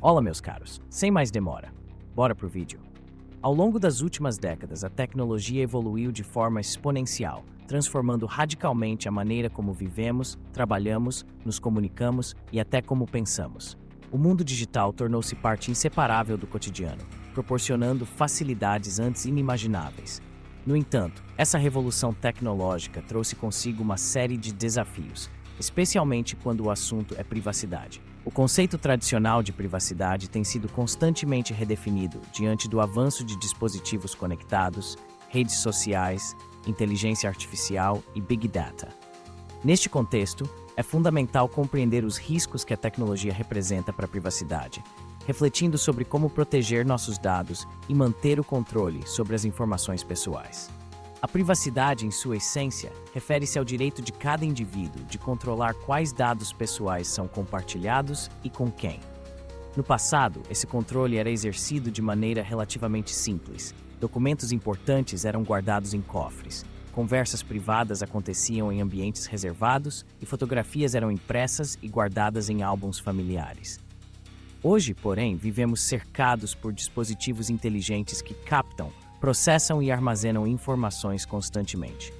Olá, meus caros, sem mais demora, bora pro vídeo. Ao longo das últimas décadas, a tecnologia evoluiu de forma exponencial, transformando radicalmente a maneira como vivemos, trabalhamos, nos comunicamos e até como pensamos. O mundo digital tornou-se parte inseparável do cotidiano, proporcionando facilidades antes inimagináveis. No entanto, essa revolução tecnológica trouxe consigo uma série de desafios, especialmente quando o assunto é privacidade. O conceito tradicional de privacidade tem sido constantemente redefinido diante do avanço de dispositivos conectados, redes sociais, inteligência artificial e Big Data. Neste contexto, é fundamental compreender os riscos que a tecnologia representa para a privacidade, refletindo sobre como proteger nossos dados e manter o controle sobre as informações pessoais. A privacidade, em sua essência, refere-se ao direito de cada indivíduo de controlar quais dados pessoais são compartilhados e com quem. No passado, esse controle era exercido de maneira relativamente simples. Documentos importantes eram guardados em cofres, conversas privadas aconteciam em ambientes reservados e fotografias eram impressas e guardadas em álbuns familiares. Hoje, porém, vivemos cercados por dispositivos inteligentes que captam, processam e armazenam informações constantemente.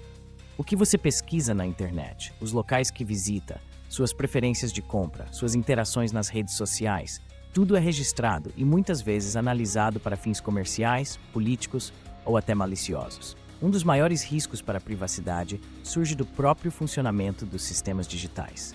O que você pesquisa na internet, os locais que visita, suas preferências de compra, suas interações nas redes sociais, tudo é registrado e muitas vezes analisado para fins comerciais, políticos ou até maliciosos. Um dos maiores riscos para a privacidade surge do próprio funcionamento dos sistemas digitais.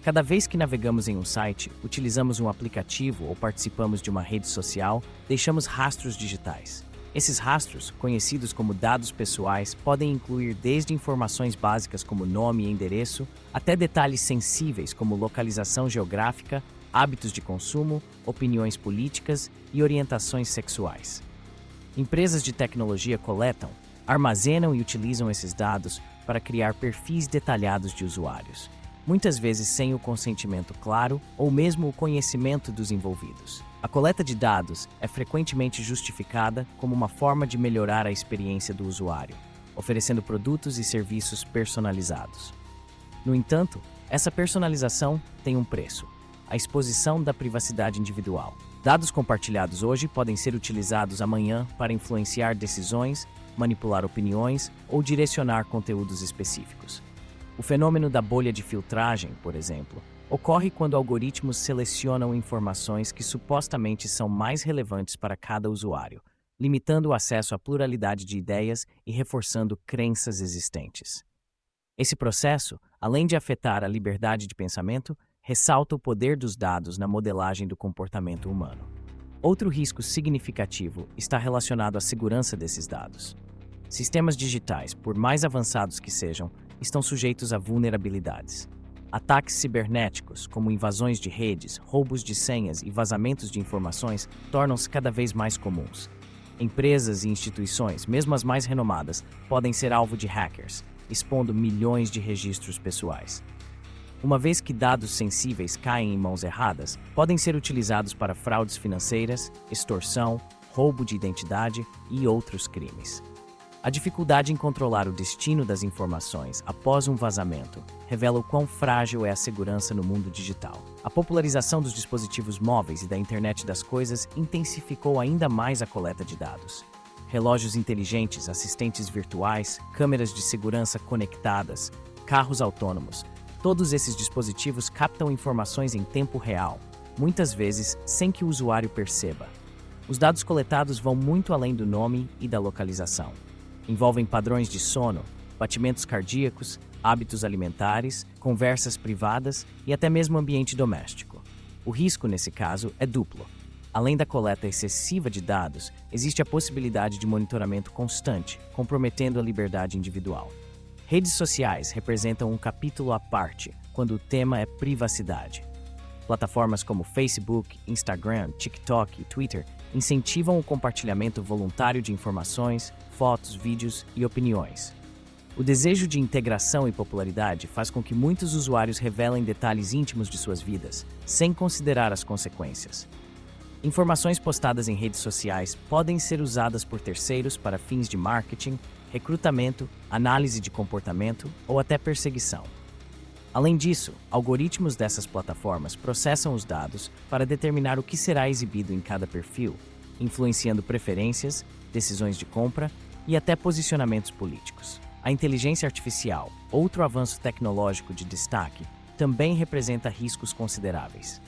Cada vez que navegamos em um site, utilizamos um aplicativo ou participamos de uma rede social, deixamos rastros digitais. Esses rastros, conhecidos como dados pessoais, podem incluir desde informações básicas como nome e endereço, até detalhes sensíveis como localização geográfica, hábitos de consumo, opiniões políticas e orientações sexuais. Empresas de tecnologia coletam, armazenam e utilizam esses dados para criar perfis detalhados de usuários, muitas vezes sem o consentimento claro ou mesmo o conhecimento dos envolvidos. A coleta de dados é frequentemente justificada como uma forma de melhorar a experiência do usuário, oferecendo produtos e serviços personalizados. No entanto, essa personalização tem um preço: a exposição da privacidade individual. Dados compartilhados hoje podem ser utilizados amanhã para influenciar decisões, manipular opiniões ou direcionar conteúdos específicos. O fenômeno da bolha de filtragem, por exemplo, ocorre quando algoritmos selecionam informações que supostamente são mais relevantes para cada usuário, limitando o acesso à pluralidade de ideias e reforçando crenças existentes. Esse processo, além de afetar a liberdade de pensamento, ressalta o poder dos dados na modelagem do comportamento humano. Outro risco significativo está relacionado à segurança desses dados. Sistemas digitais, por mais avançados que sejam, estão sujeitos a vulnerabilidades. Ataques cibernéticos, como invasões de redes, roubos de senhas e vazamentos de informações, tornam-se cada vez mais comuns. Empresas e instituições, mesmo as mais renomadas, podem ser alvo de hackers, expondo milhões de registros pessoais. Uma vez que dados sensíveis caem em mãos erradas, podem ser utilizados para fraudes financeiras, extorsão, roubo de identidade e outros crimes. A dificuldade em controlar o destino das informações após um vazamento revela o quão frágil é a segurança no mundo digital. A popularização dos dispositivos móveis e da internet das coisas intensificou ainda mais a coleta de dados. Relógios inteligentes, assistentes virtuais, câmeras de segurança conectadas, carros autônomos, todos esses dispositivos captam informações em tempo real, muitas vezes sem que o usuário perceba. Os dados coletados vão muito além do nome e da localização. Envolvem padrões de sono, batimentos cardíacos, hábitos alimentares, conversas privadas e até mesmo ambiente doméstico. O risco, nesse caso, é duplo. Além da coleta excessiva de dados, existe a possibilidade de monitoramento constante, comprometendo a liberdade individual. Redes sociais representam um capítulo à parte quando o tema é privacidade. Plataformas como Facebook, Instagram, TikTok e Twitter incentivam o compartilhamento voluntário de informações, fotos, vídeos e opiniões. O desejo de integração e popularidade faz com que muitos usuários revelem detalhes íntimos de suas vidas, sem considerar as consequências. Informações postadas em redes sociais podem ser usadas por terceiros para fins de marketing, recrutamento, análise de comportamento ou até perseguição. Além disso, algoritmos dessas plataformas processam os dados para determinar o que será exibido em cada perfil, influenciando preferências, decisões de compra e até posicionamentos políticos. A inteligência artificial, outro avanço tecnológico de destaque, também representa riscos consideráveis.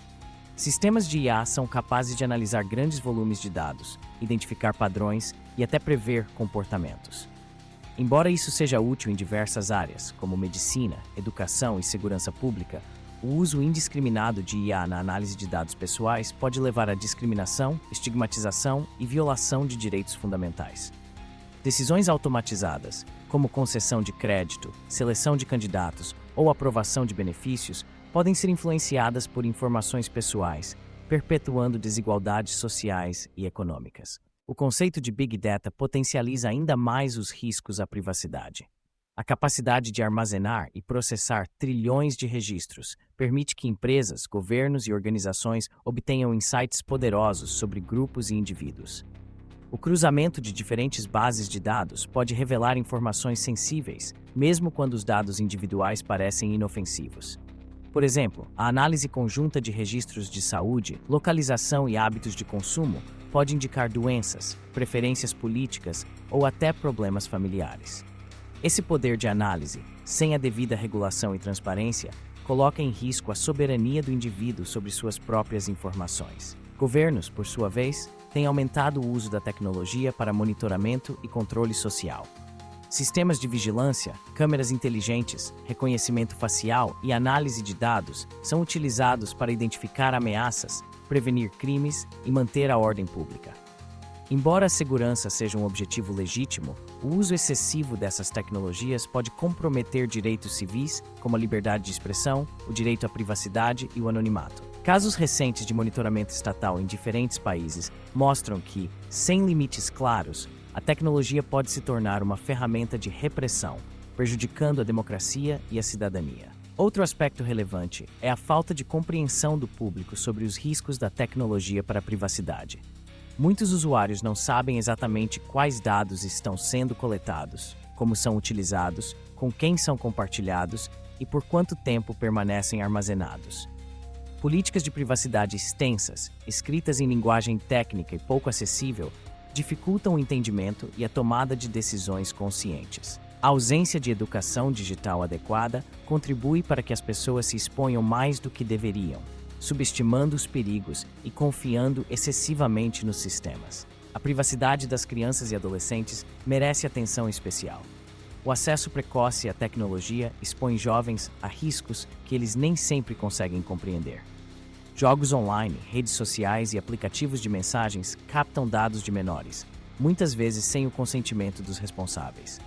Sistemas de IA são capazes de analisar grandes volumes de dados, identificar padrões e até prever comportamentos. Embora isso seja útil em diversas áreas, como medicina, educação e segurança pública, o uso indiscriminado de IA na análise de dados pessoais pode levar à discriminação, estigmatização e violação de direitos fundamentais. Decisões automatizadas, como concessão de crédito, seleção de candidatos ou aprovação de benefícios, podem ser influenciadas por informações pessoais, perpetuando desigualdades sociais e econômicas. O conceito de Big Data potencializa ainda mais os riscos à privacidade. A capacidade de armazenar e processar trilhões de registros permite que empresas, governos e organizações obtenham insights poderosos sobre grupos e indivíduos. O cruzamento de diferentes bases de dados pode revelar informações sensíveis, mesmo quando os dados individuais parecem inofensivos. Por exemplo, a análise conjunta de registros de saúde, localização e hábitos de consumo pode indicar doenças, preferências políticas ou até problemas familiares. Esse poder de análise, sem a devida regulação e transparência, coloca em risco a soberania do indivíduo sobre suas próprias informações. Governos, por sua vez, têm aumentado o uso da tecnologia para monitoramento e controle social. Sistemas de vigilância, câmeras inteligentes, reconhecimento facial e análise de dados são utilizados para identificar ameaças, prevenir crimes e manter a ordem pública. Embora a segurança seja um objetivo legítimo, o uso excessivo dessas tecnologias pode comprometer direitos civis, como a liberdade de expressão, o direito à privacidade e o anonimato. Casos recentes de monitoramento estatal em diferentes países mostram que, sem limites claros, a tecnologia pode se tornar uma ferramenta de repressão, prejudicando a democracia e a cidadania. Outro aspecto relevante é a falta de compreensão do público sobre os riscos da tecnologia para a privacidade. Muitos usuários não sabem exatamente quais dados estão sendo coletados, como são utilizados, com quem são compartilhados e por quanto tempo permanecem armazenados. Políticas de privacidade extensas, escritas em linguagem técnica e pouco acessível, dificultam o entendimento e a tomada de decisões conscientes. A ausência de educação digital adequada contribui para que as pessoas se exponham mais do que deveriam, subestimando os perigos e confiando excessivamente nos sistemas. A privacidade das crianças e adolescentes merece atenção especial. O acesso precoce à tecnologia expõe jovens a riscos que eles nem sempre conseguem compreender. Jogos online, redes sociais e aplicativos de mensagens captam dados de menores, muitas vezes sem o consentimento dos responsáveis.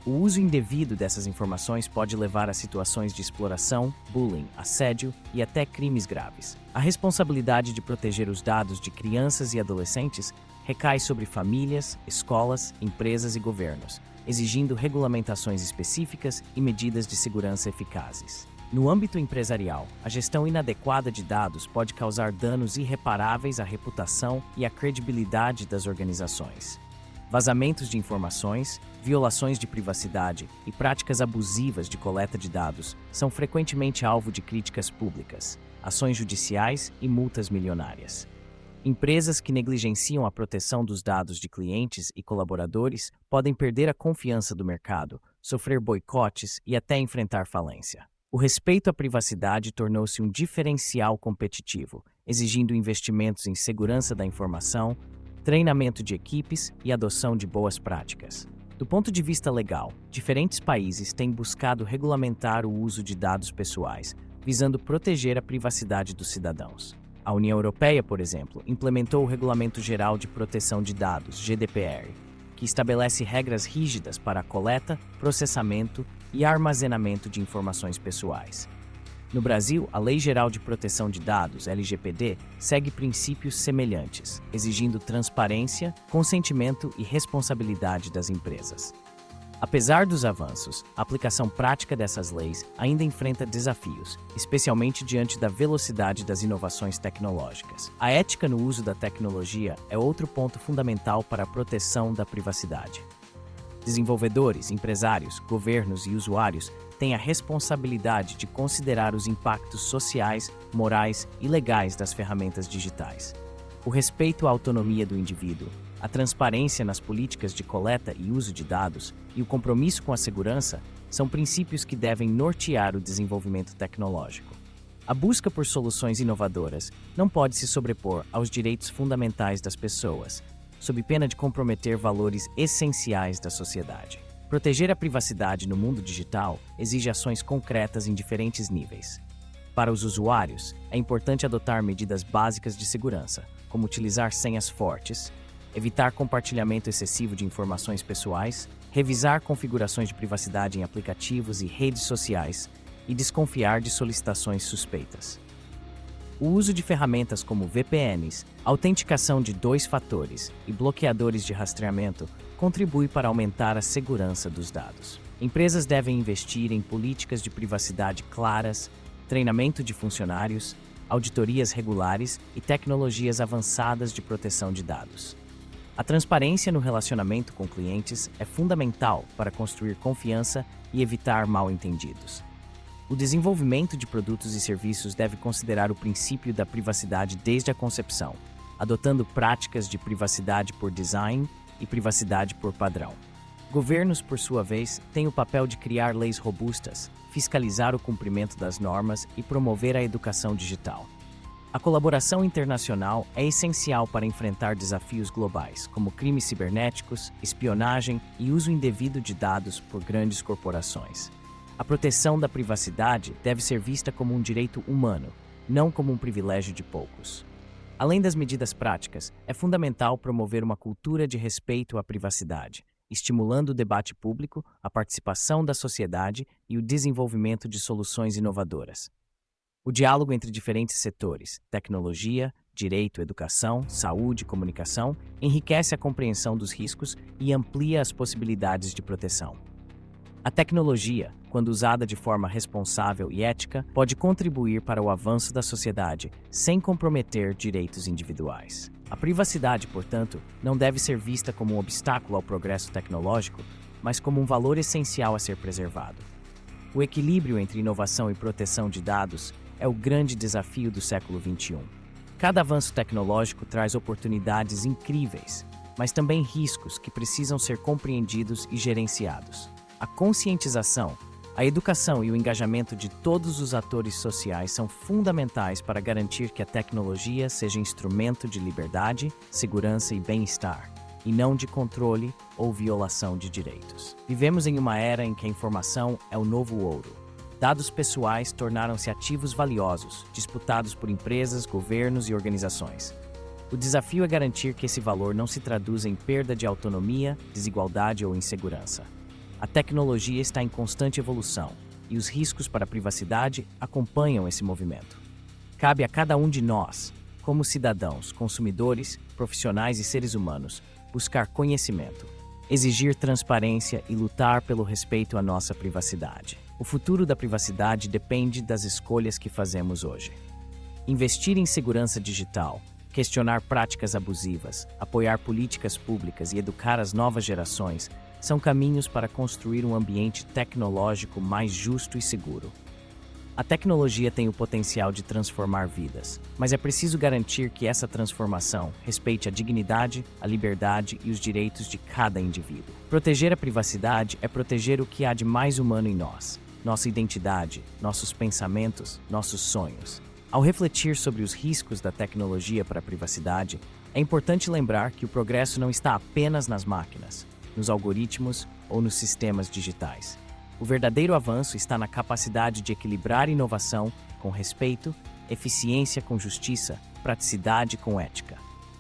O uso indevido dessas informações pode levar a situações de exploração, bullying, assédio e até crimes graves. A responsabilidade de proteger os dados de crianças e adolescentes recai sobre famílias, escolas, empresas e governos, exigindo regulamentações específicas e medidas de segurança eficazes. No âmbito empresarial, a gestão inadequada de dados pode causar danos irreparáveis à reputação e à credibilidade das organizações. Vazamentos de informações, violações de privacidade e práticas abusivas de coleta de dados são frequentemente alvo de críticas públicas, ações judiciais e multas milionárias. Empresas que negligenciam a proteção dos dados de clientes e colaboradores podem perder a confiança do mercado, sofrer boicotes e até enfrentar falência. O respeito à privacidade tornou-se um diferencial competitivo, exigindo investimentos em segurança da informação, treinamento de equipes e adoção de boas práticas. Do ponto de vista legal, diferentes países têm buscado regulamentar o uso de dados pessoais, visando proteger a privacidade dos cidadãos. A União Europeia, por exemplo, implementou o Regulamento Geral de Proteção de Dados, GDPR, que estabelece regras rígidas para a coleta, processamento e armazenamento de informações pessoais. No Brasil, a Lei Geral de Proteção de Dados, LGPD, segue princípios semelhantes, exigindo transparência, consentimento e responsabilidade das empresas. Apesar dos avanços, a aplicação prática dessas leis ainda enfrenta desafios, especialmente diante da velocidade das inovações tecnológicas. A ética no uso da tecnologia é outro ponto fundamental para a proteção da privacidade. Desenvolvedores, empresários, governos e usuários tem a responsabilidade de considerar os impactos sociais, morais e legais das ferramentas digitais. O respeito à autonomia do indivíduo, a transparência nas políticas de coleta e uso de dados e o compromisso com a segurança são princípios que devem nortear o desenvolvimento tecnológico. A busca por soluções inovadoras não pode se sobrepor aos direitos fundamentais das pessoas, sob pena de comprometer valores essenciais da sociedade. Proteger a privacidade no mundo digital exige ações concretas em diferentes níveis. Para os usuários, é importante adotar medidas básicas de segurança, como utilizar senhas fortes, evitar compartilhamento excessivo de informações pessoais, revisar configurações de privacidade em aplicativos e redes sociais e desconfiar de solicitações suspeitas. O uso de ferramentas como VPNs, autenticação de 2 fatores e bloqueadores de rastreamento contribui para aumentar a segurança dos dados. Empresas devem investir em políticas de privacidade claras, treinamento de funcionários, auditorias regulares e tecnologias avançadas de proteção de dados. A transparência no relacionamento com clientes é fundamental para construir confiança e evitar mal-entendidos. O desenvolvimento de produtos e serviços deve considerar o princípio da privacidade desde a concepção, adotando práticas de privacidade por design e privacidade por padrão. Governos, por sua vez, têm o papel de criar leis robustas, fiscalizar o cumprimento das normas e promover a educação digital. A colaboração internacional é essencial para enfrentar desafios globais, como crimes cibernéticos, espionagem e uso indevido de dados por grandes corporações. A proteção da privacidade deve ser vista como um direito humano, não como um privilégio de poucos. Além das medidas práticas, é fundamental promover uma cultura de respeito à privacidade, estimulando o debate público, a participação da sociedade e o desenvolvimento de soluções inovadoras. O diálogo entre diferentes setores, tecnologia, direito, educação, saúde e comunicação, enriquece a compreensão dos riscos e amplia as possibilidades de proteção. A tecnologia, quando usada de forma responsável e ética, pode contribuir para o avanço da sociedade sem comprometer direitos individuais. A privacidade, portanto, não deve ser vista como um obstáculo ao progresso tecnológico, mas como um valor essencial a ser preservado. O equilíbrio entre inovação e proteção de dados é o grande desafio do século XXI. Cada avanço tecnológico traz oportunidades incríveis, mas também riscos que precisam ser compreendidos e gerenciados. A conscientização, a educação e o engajamento de todos os atores sociais são fundamentais para garantir que a tecnologia seja instrumento de liberdade, segurança e bem-estar, e não de controle ou violação de direitos. Vivemos em uma era em que a informação é o novo ouro. Dados pessoais tornaram-se ativos valiosos, disputados por empresas, governos e organizações. O desafio é garantir que esse valor não se traduza em perda de autonomia, desigualdade ou insegurança. A tecnologia está em constante evolução e os riscos para a privacidade acompanham esse movimento. Cabe a cada um de nós, como cidadãos, consumidores, profissionais e seres humanos, buscar conhecimento, exigir transparência e lutar pelo respeito à nossa privacidade. O futuro da privacidade depende das escolhas que fazemos hoje. Investir em segurança digital, questionar práticas abusivas, apoiar políticas públicas e educar as novas gerações são caminhos para construir um ambiente tecnológico mais justo e seguro. A tecnologia tem o potencial de transformar vidas, mas é preciso garantir que essa transformação respeite a dignidade, a liberdade e os direitos de cada indivíduo. Proteger a privacidade é proteger o que há de mais humano em nós, nossa identidade, nossos pensamentos, nossos sonhos. Ao refletir sobre os riscos da tecnologia para a privacidade, é importante lembrar que o progresso não está apenas nas máquinas, nos algoritmos ou nos sistemas digitais. O verdadeiro avanço está na capacidade de equilibrar inovação com respeito, eficiência com justiça, praticidade com ética.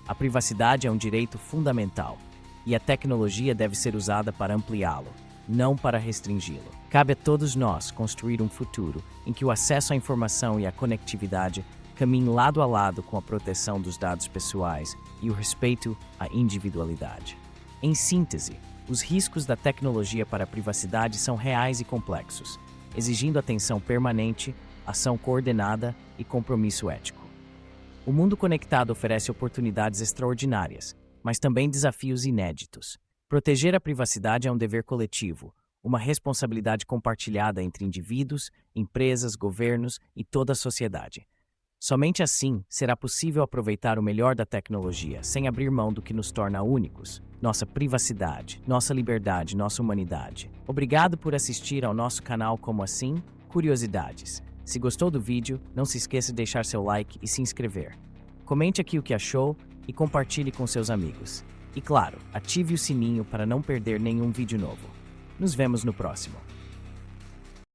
A privacidade é um direito fundamental e a tecnologia deve ser usada para ampliá-lo, não para restringi-lo. Cabe a todos nós construir um futuro em que o acesso à informação e à conectividade caminhem lado a lado com a proteção dos dados pessoais e o respeito à individualidade. Em síntese, os riscos da tecnologia para a privacidade são reais e complexos, exigindo atenção permanente, ação coordenada e compromisso ético. O mundo conectado oferece oportunidades extraordinárias, mas também desafios inéditos. Proteger a privacidade é um dever coletivo, uma responsabilidade compartilhada entre indivíduos, empresas, governos e toda a sociedade. Somente assim será possível aproveitar o melhor da tecnologia, sem abrir mão do que nos torna únicos: nossa privacidade, nossa liberdade, nossa humanidade. Obrigado por assistir ao nosso canal Como Assim? Curiosidades. Se gostou do vídeo, não se esqueça de deixar seu like e se inscrever. Comente aqui o que achou e compartilhe com seus amigos. E claro, ative o sininho para não perder nenhum vídeo novo. Nos vemos no próximo.